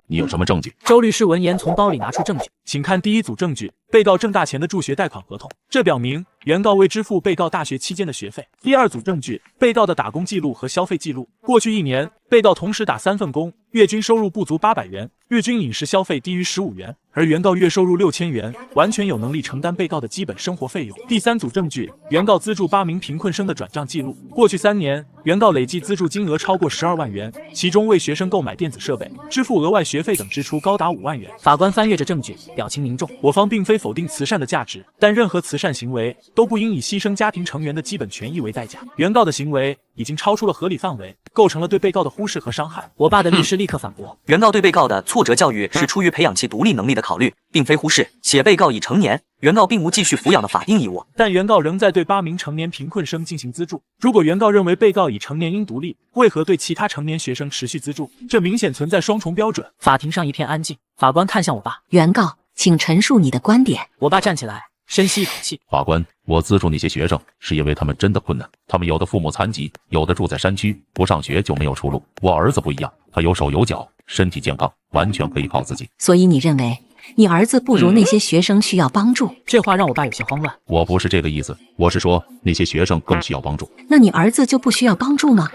[SPEAKER 2] 你有什么证据？
[SPEAKER 1] 周律师闻言从包里拿出证据，
[SPEAKER 15] 请看第一组证据，被告郑大钱的助学贷款合同，这表明原告未支付被告大学期间的学费。第二组证据，被告的打工记录和消费记录，过去1年，被告同时打3份工，月均收入不足800元，月均饮食消费低于15元，而原告月收入6000元，完全有能力承担被告的基本生活费用。第三组证据，原告资助8名贫困生的转账记录，过去3年，原告累计资助金额超过12万元，其中为学生购买电子设备、支付额外学费等支出高达5万元。
[SPEAKER 1] 法官翻阅着证据，表情凝重。
[SPEAKER 15] 我方并非否定慈善的价值，但任何慈善行为都不应以牺牲家庭成员的基本权益为代价。原告的行为已经超出了合理范围，构成了对被告的忽视和伤害。
[SPEAKER 1] 我爸的律师立刻反驳，
[SPEAKER 11] 原告对被告的挫折教育是出于培养其独立能力的考虑，并非忽视，且被告已成年，原告并无继续抚养的法定义务。
[SPEAKER 15] 但原告仍在对8名成年贫困生进行资助。如果原告认为被告已成年应独立，为何对其他成年学生持续资助？这明显存在双重标准。
[SPEAKER 1] 法庭上一片安静，法官看向我爸，
[SPEAKER 14] 原告，请陈述你的观点。
[SPEAKER 1] 我爸站起来，深吸一口气。
[SPEAKER 2] 法官，我资助那些学生是因为他们真的困难，他们有的父母残疾，有的住在山区，不上学就没有出路。我儿子不一样，他有手有脚，身体健康，完全可以靠自己。
[SPEAKER 14] 所以你认为你儿子不如那些学生需要帮助？
[SPEAKER 1] 这话让我爸有些慌乱。
[SPEAKER 2] 我不是这个意思，我是说那些学生更需要帮助。
[SPEAKER 14] 那你儿子就不需要帮助吗？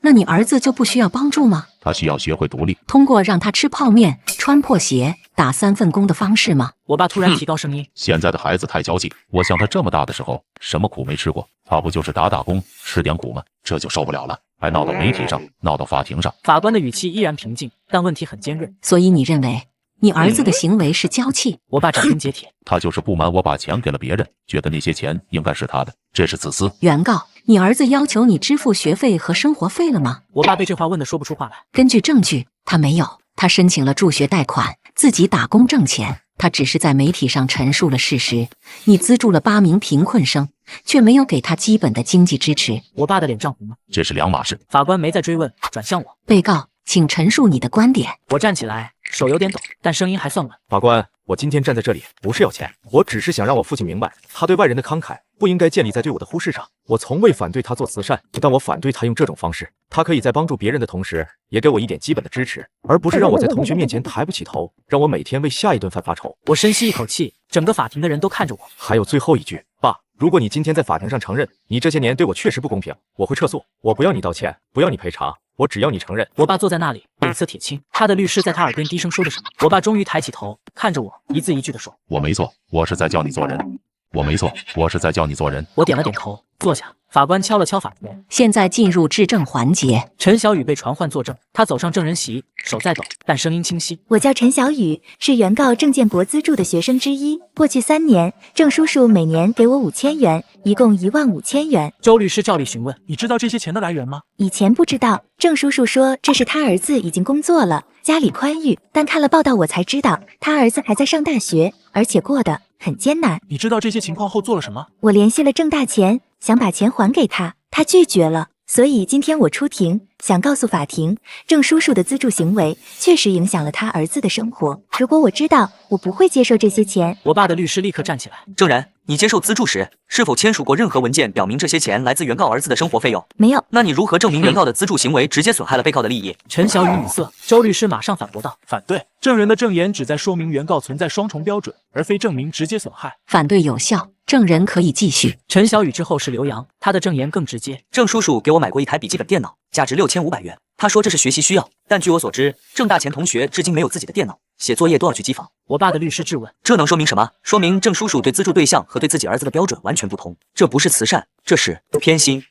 [SPEAKER 14] 那你儿子就不需要帮助吗？
[SPEAKER 2] 他需要学会独立，
[SPEAKER 14] 通过让他吃泡面、穿破鞋、打3份工的方式吗？
[SPEAKER 1] 我爸突然提高声音，
[SPEAKER 2] 现在的孩子太娇气，我想他这么大的时候，什么苦没吃过，他不就是打工，吃点苦吗？这就受不了了，还闹到媒体上，闹到法庭上。
[SPEAKER 1] 法官的语气依然平静，但问题很尖锐。
[SPEAKER 14] 所以你认为你儿子的行为是娇气？
[SPEAKER 1] 我爸斩钉截铁，
[SPEAKER 2] 他就是不满我把钱给了别人，觉得那些钱应该是他的，这是自私。
[SPEAKER 14] 原告，你儿子要求你支付学费和生活费了吗？
[SPEAKER 1] 我爸被这话问得说不出话来。
[SPEAKER 14] 根据证据，他没有，他申请了助学贷款，自己打工挣钱。他只是在媒体上陈述了事实，你资助了8名贫困生，却没有给他基本的经济支持。
[SPEAKER 1] 我爸的脸涨红了，
[SPEAKER 2] 这是两码事。
[SPEAKER 1] 法官没再追问，转向我。
[SPEAKER 14] 被告，请陈述你的观点。
[SPEAKER 1] 我站起来，手有点抖，但声音还算稳。
[SPEAKER 3] 法官，我今天站在这里不是要钱，我只是想让我父亲明白，他对外人的慷慨不应该建立在对我的忽视上。我从未反对他做慈善，但我反对他用这种方式。他可以在帮助别人的同时，也给我一点基本的支持，而不是让我在同学面前抬不起头，让我每天为下一顿饭发愁。
[SPEAKER 1] 我深吸一口气，整个法庭的人都看着我。
[SPEAKER 3] 还有最后一句，爸，如果你今天在法庭上承认你这些年对我确实不公平，我会撤诉。我不要你道歉，不要你赔偿，我只要你承认。
[SPEAKER 1] 我爸坐在那里，脸色铁青，他的律师在他耳边低声说着什么。我爸终于抬起头，看着我，一字一句地说：“
[SPEAKER 2] 我没错，我是在教你做人。我没错，我是在教你做人。”
[SPEAKER 1] 我点了点头，坐下。法官敲了敲法锤，
[SPEAKER 14] 现在进入质证环节。
[SPEAKER 1] 陈小雨被传唤作证，他走上证人席，手在抖，但声音清晰。
[SPEAKER 5] 我叫陈小雨，是原告郑建国资助的学生之一。过去3年，郑叔叔每年给我5000元，一共15000元。
[SPEAKER 1] 周律师照例询问：“
[SPEAKER 15] 你知道这些钱的来源吗？”
[SPEAKER 5] 以前不知道，郑叔叔说这是他儿子已经工作了，家里宽裕，但看了报道我才知道，他儿子还在上大学，而且过得很艰难。
[SPEAKER 15] 你知道这些情况后做了什么？
[SPEAKER 5] 我联系了郑大钱，想把钱还给他，他拒绝了。所以今天我出庭，想告诉法庭，郑叔叔的资助行为确实影响了他儿子的生活。如果我知道，我不会接受这些钱。
[SPEAKER 1] 我爸的律师立刻站起来，
[SPEAKER 11] 证人，你接受资助时，是否签署过任何文件表明这些钱来自原告儿子的生活费用？
[SPEAKER 5] 没有。
[SPEAKER 11] 那你如何证明原告的资助行为直接损害了被告的利益？
[SPEAKER 1] 陈小雨语塞，周律师马上反驳道：“
[SPEAKER 15] 反对，证人的证言旨在说明原告存在双重标准，而非证明直接损害。
[SPEAKER 14] 反对有效，证人可以继续。”
[SPEAKER 1] 陈小雨之后是刘洋，他的证言更直接。
[SPEAKER 11] 郑叔叔给我买过一台笔记本电脑，价值6500元。他说这是学习需要，但据我所知，郑大钱同学至今没有自己的电脑，写作业都要去机房。
[SPEAKER 1] 我爸的律师质问：“
[SPEAKER 11] 这能说明什么？说明郑叔叔对资助对象和对自己儿子的标准完全不同。这不是慈善，这是偏心；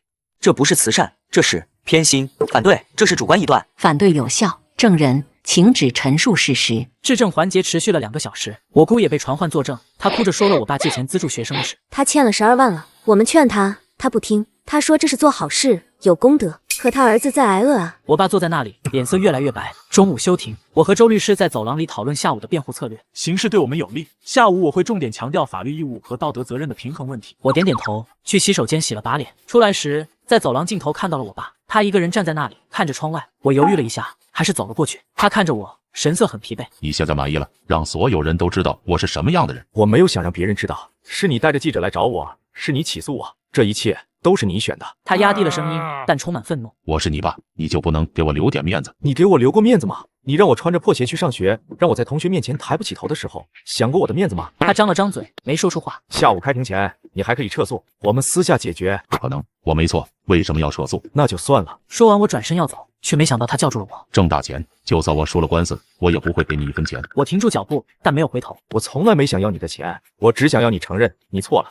[SPEAKER 11] 这不是慈善，这是偏心，反对，这是主观臆断。
[SPEAKER 14] 反对有效，证人请只陈述事实。
[SPEAKER 1] 质证环节持续了2个小时，我姑也被传唤作证，她哭着说了我爸借钱资助学生的事。
[SPEAKER 16] 他欠了12万了，我们劝他，他不听，他说这是做好事，有功德。可他儿子在挨饿啊！
[SPEAKER 1] 我爸坐在那里，脸色越来越白。中午休庭，我和周律师在走廊里讨论下午的辩护策略。
[SPEAKER 15] 形势对我们有利，下午我会重点强调法律义务和道德责任的平衡问题。
[SPEAKER 1] 我点点头，去洗手间洗了把脸。出来时，在走廊尽头看到了我爸，他一个人站在那里看着窗外。我犹豫了一下，还是走了过去。他看着我，神色很疲惫。
[SPEAKER 2] 你现在满意了，让所有人都知道我是什么样的人。
[SPEAKER 3] 我没有想让别人知道，是你带着记者来找我，是你起诉我，这一切都是你选的。
[SPEAKER 1] 他压低了声音，但充满愤怒。
[SPEAKER 2] 我是你爸，你就不能给我留点面子？
[SPEAKER 3] 你给我留过面子吗？你让我穿着破鞋去上学，让我在同学面前抬不起头的时候，想过我的面子吗？
[SPEAKER 1] 他张了张嘴，没说出话。
[SPEAKER 3] 下午开庭前，你还可以撤诉，我们私下解决。
[SPEAKER 2] 不可能，我没错，为什么要撤诉？
[SPEAKER 3] 那就算了。
[SPEAKER 1] 说完，我转身要走，却没想到他叫住了我。
[SPEAKER 2] 挣大钱，就算我输了官司，我也不会给你1分钱。
[SPEAKER 1] 我停住脚步，但没有回头。
[SPEAKER 3] 我从来没想要你的钱，我只想要你承认你错了。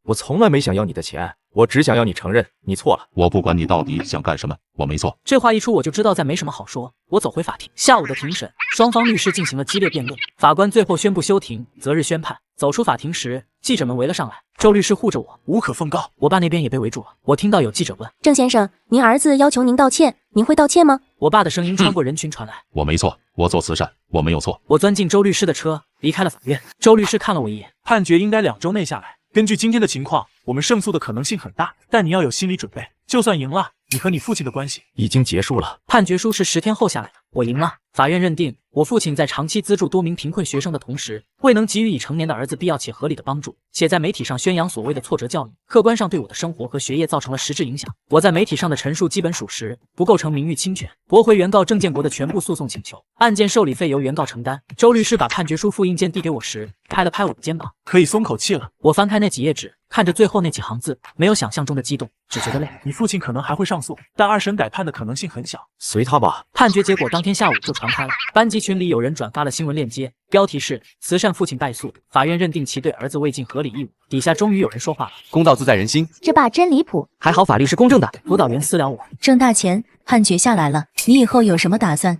[SPEAKER 3] 我从来没想要你的钱，我只想要你承认你错了。
[SPEAKER 2] 我不管你到底想干什么，我没错。
[SPEAKER 1] 这话一出，我就知道再没什么好说。我走回法庭，下午的庭审，双方律师进行了激烈辩论。法官最后宣布休庭，择日宣判。走出法庭时，记者们围了上来，周律师护着我，
[SPEAKER 15] 无可奉告。
[SPEAKER 1] 我爸那边也被围住了。我听到有记者问：“
[SPEAKER 16] 郑先生，您儿子要求您道歉，您会道歉吗？”
[SPEAKER 1] 我爸的声音穿过人群传来：“
[SPEAKER 2] 我没错，我做慈善，我没有错。”
[SPEAKER 1] 我钻进周律师的车，离开了法院。周律师看了我一眼，
[SPEAKER 15] 判决应该2周内下来。根据今天的情况，我们胜诉的可能性很大，但你要有心理准备，就算赢了，你和你父亲的关系
[SPEAKER 3] 已经结束了。
[SPEAKER 1] 判决书是10天后下来的，我赢了。法院认定我父亲在长期资助多名贫困学生的同时，未能给予已成年的儿子必要且合理的帮助，且在媒体上宣扬所谓的挫折教育，客观上对我的生活和学业造成了实质影响。我在媒体上的陈述基本属实，不构成名誉侵权，驳回原告郑建国的全部诉讼请求，案件受理费由原告承担。周律师把判决书复印件递给我时，拍了拍我的肩膀，
[SPEAKER 15] 可以松口气了。
[SPEAKER 1] 我翻开那几页纸，看着最后那几行字，没有想象中的激动，只觉得累。
[SPEAKER 15] 你父亲可能还会上诉，但2审改判的可能性很小。
[SPEAKER 3] 随他吧。
[SPEAKER 1] 判决结果当天下午就传开了，班级群里有人转发了新闻链接，标题是“慈善父亲败诉，法院认定其对儿子未尽合理义务”。底下终于有人说话了：“
[SPEAKER 10] 公道自在人心。”
[SPEAKER 7] 这爸真离谱，
[SPEAKER 11] 还好法律是公正的。
[SPEAKER 1] 辅导员私聊我：“
[SPEAKER 9] 郑大钱，判决下来了，你以后有什么打算？”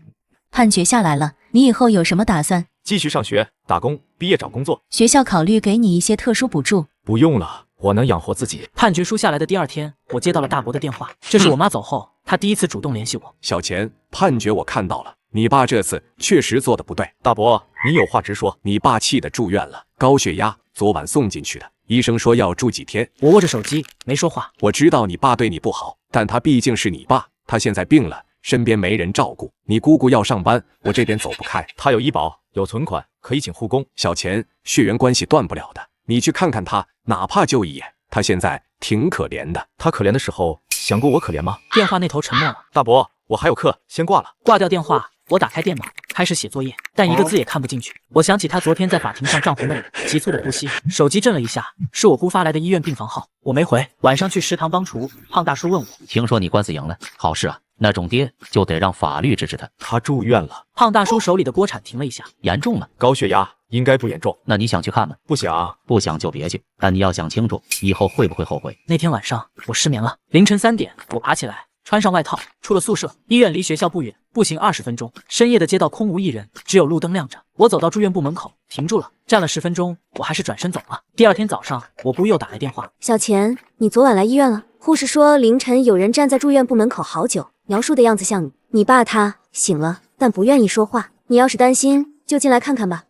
[SPEAKER 9] 判决下来了，你以后有什么打算？
[SPEAKER 3] 继续上学、打工，毕业找工作。
[SPEAKER 9] 学校考虑给你一些特殊补助。
[SPEAKER 3] 不用了，我能养活自己。
[SPEAKER 1] 判决书下来的第2天，我接到了大伯的电话，这是我妈走后，她第一次主动联系我。
[SPEAKER 17] 小钱，判决我看到了，你爸这次确实做的不对。
[SPEAKER 3] 大伯，你有话直说。
[SPEAKER 17] 你爸气得住院了，高血压，昨晚送进去的，医生说要住几天。
[SPEAKER 1] 我握着手机，没说话。
[SPEAKER 17] 我知道你爸对你不好，但他毕竟是你爸，他现在病了，身边没人照顾，你姑姑要上班，我这点走不开。
[SPEAKER 3] 他有医保，有存款，可以请护工。
[SPEAKER 17] 小钱，血缘关系断不了的，你去看看他，哪怕就一眼。他现在挺可怜的。
[SPEAKER 3] 他可怜的时候，想过我可怜吗？
[SPEAKER 1] 电话那头沉默了。
[SPEAKER 3] 大伯，我还有课，先挂了。
[SPEAKER 1] 挂掉电话，我打开电脑，开始写作业，但一个字也看不进去。我想起他昨天在法庭上涨红的脸，急促的呼吸，手机震了一下，是我姑发来的医院病房号，我没回。晚上去食堂帮厨，胖大叔问我：“
[SPEAKER 12] 听说你官司赢了，好事啊！那种爹就得让法律支持他。”
[SPEAKER 3] 他住院了。
[SPEAKER 1] 胖大叔手里的锅铲停了一下，
[SPEAKER 12] 严重吗？
[SPEAKER 3] 高血压，应该不严重。
[SPEAKER 12] 那你想去看吗？
[SPEAKER 3] 不想，
[SPEAKER 12] 不想就别去。但你要想清楚，以后会不会后悔？
[SPEAKER 1] 那天晚上我失眠了，凌晨3点，我爬起来，穿上外套，出了宿舍。医院离学校不远，步行20分钟。深夜的街道空无一人，只有路灯亮着。我走到住院部门口，停住了，站了10分钟，我还是转身走了。第2天早上，我姑又打来电话：“
[SPEAKER 16] 小钱，你昨晚来医院了？护士说凌晨有人站在住院部门口好久，描述的样子像你。你爸他醒了，但不愿意说话。你要是担心，就进来看看吧。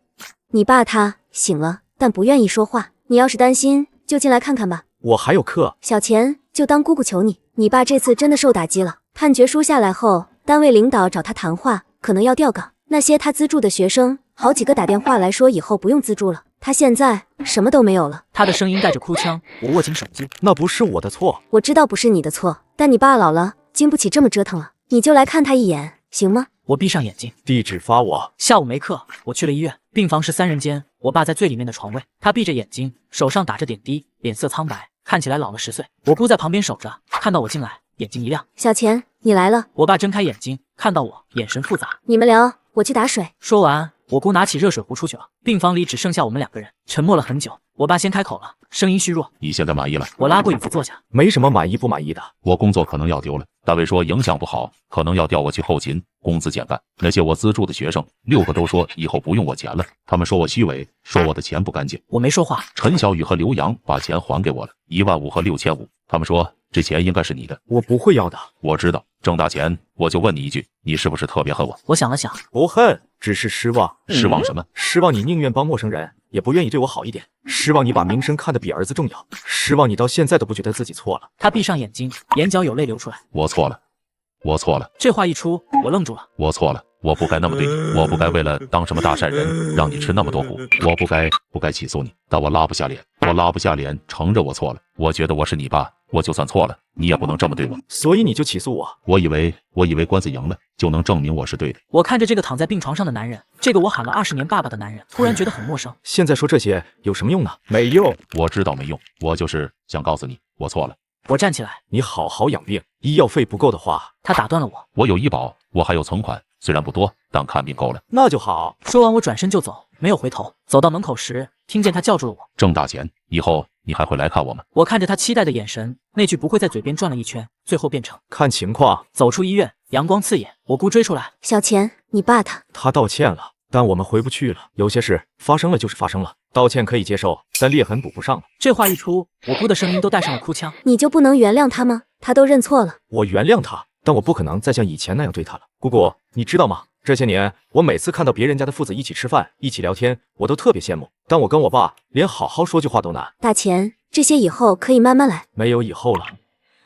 [SPEAKER 16] 你爸他醒了，但不愿意说话。你要是担心，就进来看看吧。
[SPEAKER 3] 我还有课。
[SPEAKER 16] 小钱，就当姑姑求你。你爸这次真的受打击了。判决书下来后，单位领导找他谈话，可能要调岗。那些他资助的学生，好几个打电话来说以后不用资助了。他现在什么都没有了。”
[SPEAKER 1] 他的声音带着哭腔，我握紧手机。
[SPEAKER 3] 那不是我的错。
[SPEAKER 16] 我知道不是你的错，但你爸老了，经不起这么折腾了。你就来看他一眼，行吗？
[SPEAKER 1] 我闭上眼睛。
[SPEAKER 3] 地址发我。
[SPEAKER 1] 下午没课，我去了医院。病房是3人间，我爸在最里面的床位，他闭着眼睛，手上打着点滴，脸色苍白，看起来老了10岁。我姑在旁边守着，看到我进来，眼睛一亮：“
[SPEAKER 16] 小钱，你来了。”
[SPEAKER 1] 我爸睁开眼睛，看到我，眼神复杂：“
[SPEAKER 16] 你们聊，我去打水。”
[SPEAKER 1] 说完，我姑拿起热水壶出去了，病房里只剩下我们2个人，沉默了很久。我爸先开口了，声音虚弱：“
[SPEAKER 2] 你现在满意了？”
[SPEAKER 1] 我拉过椅子坐下，
[SPEAKER 3] 没什么满意不满意的。
[SPEAKER 2] 我工作可能要丢了，单位说影响不好，可能要调我去后勤，工资减半。那些我资助的学生6个都说以后不用我钱了，他们说我虚伪，说我的钱不干净。
[SPEAKER 1] 我没说话。
[SPEAKER 2] 陈小雨和刘洋把钱还给我了，15000和6500，他们说这钱应该是你的。
[SPEAKER 3] 我不会要的。
[SPEAKER 2] 我知道，挣大钱我就问你一句，你是不是特别恨我？
[SPEAKER 1] 我想了想，
[SPEAKER 3] 不恨，只是失望。
[SPEAKER 2] 失望什么？
[SPEAKER 3] 失望你宁愿帮陌生人，也不愿意对我好一点。失望你把名声看得比儿子重要。失望你到现在都不觉得自己错了。
[SPEAKER 1] 他闭上眼睛，眼角有泪流出来。
[SPEAKER 2] 我错了，我错了。
[SPEAKER 1] 这话一出，我愣住了。
[SPEAKER 2] 我错了，我不该那么对你，我不该为了当什么大善人让你吃那么多苦，我不该起诉你，但我拉不下脸，承认我错了。我觉得我是你爸，我就算错了，你也不能这么对我。
[SPEAKER 3] 所以你就起诉我？
[SPEAKER 2] 我以为官司赢了就能证明我是对的。
[SPEAKER 1] 我看着这个躺在病床上的男人，这个我喊了20年爸爸的男人，突然觉得很陌生。
[SPEAKER 3] 现在说这些有什么用呢？没用。
[SPEAKER 2] 我知道没用，我就是想告诉你，我错了。
[SPEAKER 1] 我站起来，
[SPEAKER 3] 你好好养病，医药费不够的话。
[SPEAKER 1] 他打断了我，
[SPEAKER 2] 我有医保，我还有存款，虽然不多，但看病够了。
[SPEAKER 3] 那就好。
[SPEAKER 1] 说完我转身就走，没有回头。走到门口时，听见他叫住了我。
[SPEAKER 2] 挣大钱以后你还会来看我吗？
[SPEAKER 1] 我看着他期待的眼神，那句不会在嘴边转了一圈，最后变成
[SPEAKER 3] 看情况。
[SPEAKER 1] 走出医院，阳光刺眼，我姑追出来，
[SPEAKER 16] 小钱，你爸
[SPEAKER 3] 他道歉了，但我们回不去了。有些事发生了就是发生了，道歉可以接受，但裂痕补不上了。
[SPEAKER 1] 这话一出，我姑的声音都带上了哭腔。
[SPEAKER 16] 你就不能原谅他吗？他都认错了。
[SPEAKER 3] 我原谅他，但我不可能再像以前那样对他了。姑姑，你知道吗？这些年，我每次看到别人家的父子一起吃饭、一起聊天，我都特别羡慕。但我跟我爸连好好说句话都难。
[SPEAKER 16] 大钱，这些以后可以慢慢来。
[SPEAKER 3] 没有以后了，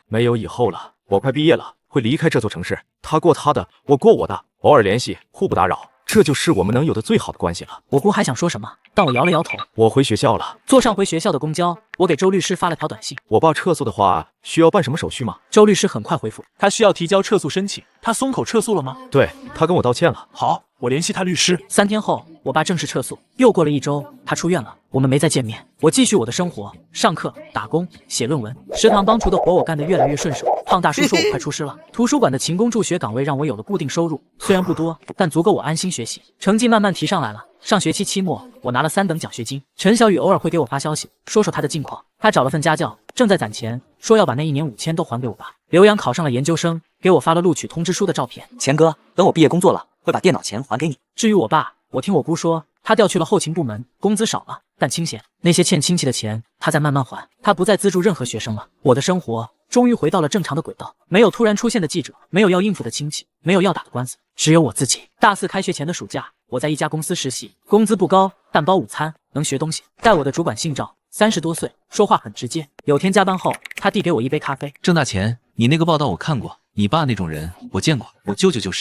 [SPEAKER 3] 没有以后了。我快毕业了，会离开这座城市。他过他的，我过我的，偶尔联系，互不打扰。这就是我们能有的最好的关系了。
[SPEAKER 1] 我姑还想说什么，但我摇了摇头。
[SPEAKER 3] 我回学校了。
[SPEAKER 1] 坐上回学校的公交，我给周律师发了条短信。
[SPEAKER 3] 我爸撤诉的话，需要办什么手续吗？
[SPEAKER 1] 周律师很快回复，
[SPEAKER 15] 他需要提交撤诉申请。他松口撤诉了吗？
[SPEAKER 3] 对，他跟我道歉了。
[SPEAKER 15] 好，我联系他律师。
[SPEAKER 1] 3天后，我爸正式撤诉。又过了1周，他出院了，我们没再见面。我继续我的生活，上课、打工、写论文。食堂帮厨的活我干得越来越顺手。胖大叔说我快出师了。图书馆的勤工助学岗位让我有了固定收入，虽然不多，但足够我安心学习。成绩慢慢提上来了。上学期期末，我拿了3等奖学金。陈小雨偶尔会给我发消息，说他的近况。他找了份家教，正在攒钱，说要把那1年5000都还给我爸。刘洋考上了研究生，给我发了录取通知书的照片。
[SPEAKER 11] 钱哥，等我毕业工作了，会把电脑钱还给你。
[SPEAKER 1] 至于我爸，我听我姑说，他调去了后勤部门，工资少了，但清闲。那些欠亲戚的钱，他在慢慢还。他不再资助任何学生了。我的生活终于回到了正常的轨道，没有突然出现的记者，没有要应付的亲戚，没有要打的官司，只有我自己。大4开学前的暑假，我在一家公司实习，工资不高，但包午餐，能学东西。带我的主管姓赵，30多岁，说话很直接。有天加班后，他递给我一杯咖啡。
[SPEAKER 18] 郑大钱，你那个报道我看过，你爸那种人我见过，我舅舅就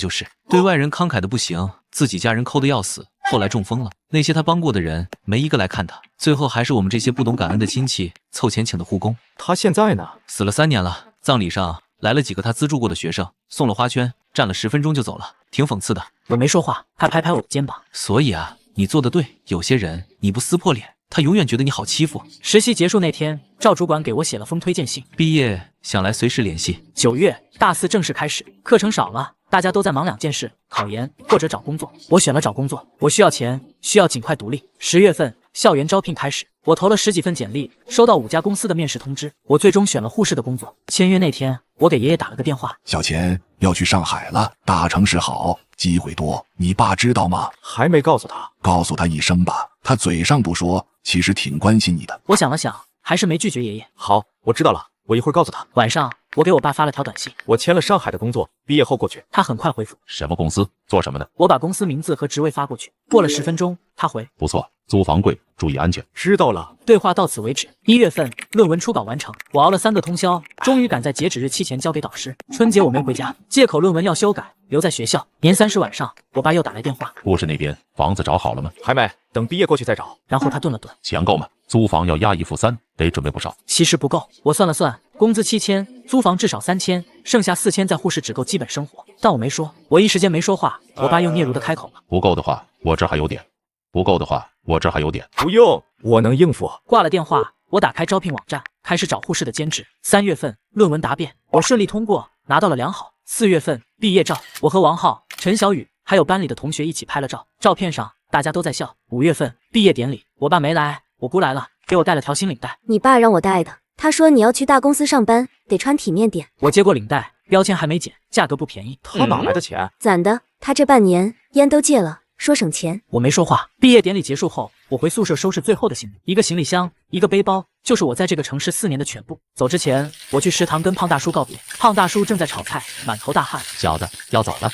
[SPEAKER 18] 是对外人慷慨的不行，自己家人抠的要死，后来中风了。那些他帮过的人没一个来看他，最后还是我们这些不懂感恩的亲戚凑钱请的护工。
[SPEAKER 3] 他现在呢？
[SPEAKER 18] 死了3年了。葬礼上来了几个他资助过的学生，送了花圈，站了10分钟就走了，挺讽刺的。
[SPEAKER 1] 我没说话，他拍拍我的肩膀。
[SPEAKER 18] 所以啊，你做的对，有些人你不撕破脸，他永远觉得你好欺负。
[SPEAKER 1] 实习结束那天，赵主管给我写了封推荐信，
[SPEAKER 18] 毕业想来随时联系。
[SPEAKER 1] 9月大4正式开始，课程少了，大家都在忙2件事，考研或者找工作。我选了找工作，我需要钱，需要尽快独立。10月份校园招聘开始，我投了10几份简历，收到5家公司的面试通知，我最终选了护士的工作。签约那天，我给爷爷打了个电话，
[SPEAKER 13] 小钱要去上海了，大城市好，机会多，你爸知道吗？
[SPEAKER 3] 还没告诉他。
[SPEAKER 13] 告诉他一声吧，他嘴上不说，其实挺关心你的。
[SPEAKER 1] 我想了想，还是没拒绝爷爷。
[SPEAKER 3] 好，我知道了，我一会儿告诉他。
[SPEAKER 1] 晚上，我给我爸发了条短信，
[SPEAKER 3] 我签了上海的工作，毕业后过去。
[SPEAKER 1] 他很快回复，
[SPEAKER 2] 什么公司，做什么的？
[SPEAKER 1] 我把公司名字和职位发过去，过了10分钟，他回，
[SPEAKER 2] 不错，租房贵，注意安全。
[SPEAKER 3] 知道了。
[SPEAKER 1] 对话到此为止。1月份论文初稿完成，我熬了3个通宵，终于赶在截止日期前交给导师。春节我没回家，借口论文要修改，留在学校。年30晚上，我爸又打来电话，
[SPEAKER 2] 护士那边房子找好了吗？
[SPEAKER 3] 还没，等毕业过去再找。
[SPEAKER 1] 然后他顿了顿，
[SPEAKER 2] 钱够吗？租房要押1付3，得准备不少。
[SPEAKER 1] 其实不够，我算了算，工资7000，租房至少3000，剩下4000在护士只够基本生活。但我没说，我一时间没说话，我爸又嗫嚅的开口了，
[SPEAKER 2] 不够的话，我这还有点。不够的话，我这还有点。
[SPEAKER 3] 不用，我能应付。
[SPEAKER 1] 挂了电话，我打开招聘网站，开始找护士的兼职。3月份论文答辩，我顺利通过，拿到了良好。4月份毕业照，我和王浩、陈小雨还有班里的同学一起拍了照，照片上大家都在笑。5月份毕业典礼，我爸没来，我姑来了，给我带了条新领带。
[SPEAKER 16] 你爸让我带的，他说你要去大公司上班，得穿体面点。
[SPEAKER 1] 我接过领带，标签还没剪，价格不便宜。
[SPEAKER 3] 他哪来的钱？
[SPEAKER 16] 攒的，他这半年烟都戒了，说省钱。
[SPEAKER 1] 我没说话。毕业典礼结束后，我回宿舍收拾最后的行李，一个行李箱，一个背包，就是我在这个城市4年的全部。走之前，我去食堂跟胖大叔告别，胖大叔正在炒菜，满头大汗。
[SPEAKER 12] 小子要走了，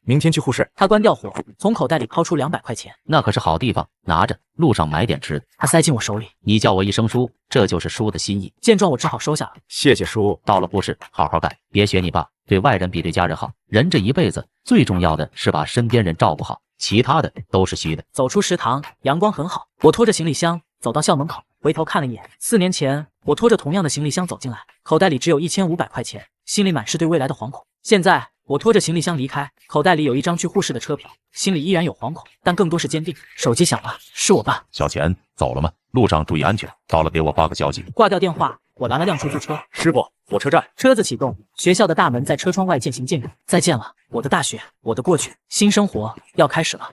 [SPEAKER 3] 明天去护士。
[SPEAKER 1] 他关掉火，从口袋里掏出200块钱，
[SPEAKER 12] 那可是好地方，拿着，路上买点吃的。
[SPEAKER 1] 他塞进我手里，
[SPEAKER 12] 你叫我一声叔，这就是叔的心意。
[SPEAKER 1] 见状我只好收下了。
[SPEAKER 3] 谢谢叔。
[SPEAKER 12] 到了护士，好好干，别学你爸，对外人比对家人好。人这一辈子最重要的是把身边人照顾好，其他的都是虚的。
[SPEAKER 1] 走出食堂，阳光很好，我拖着行李箱走到校门口，回头看了一眼。4年前，我拖着同样的行李箱走进来，口袋里只有1500块钱，心里满是对未来的惶恐。现在我拖着行李箱离开，口袋里有一张去护士的车票，心里依然有惶恐，但更多是坚定。手机响了，是我爸。
[SPEAKER 2] 小钱走了吗？路上注意安全，到了给我发个消息。
[SPEAKER 1] 挂掉电话，我拦了辆出租车。
[SPEAKER 3] 师傅，火车站。
[SPEAKER 1] 车子启动，学校的大门在车窗外渐行渐远。再见了，我的大学，我的过去，新生活要开始了。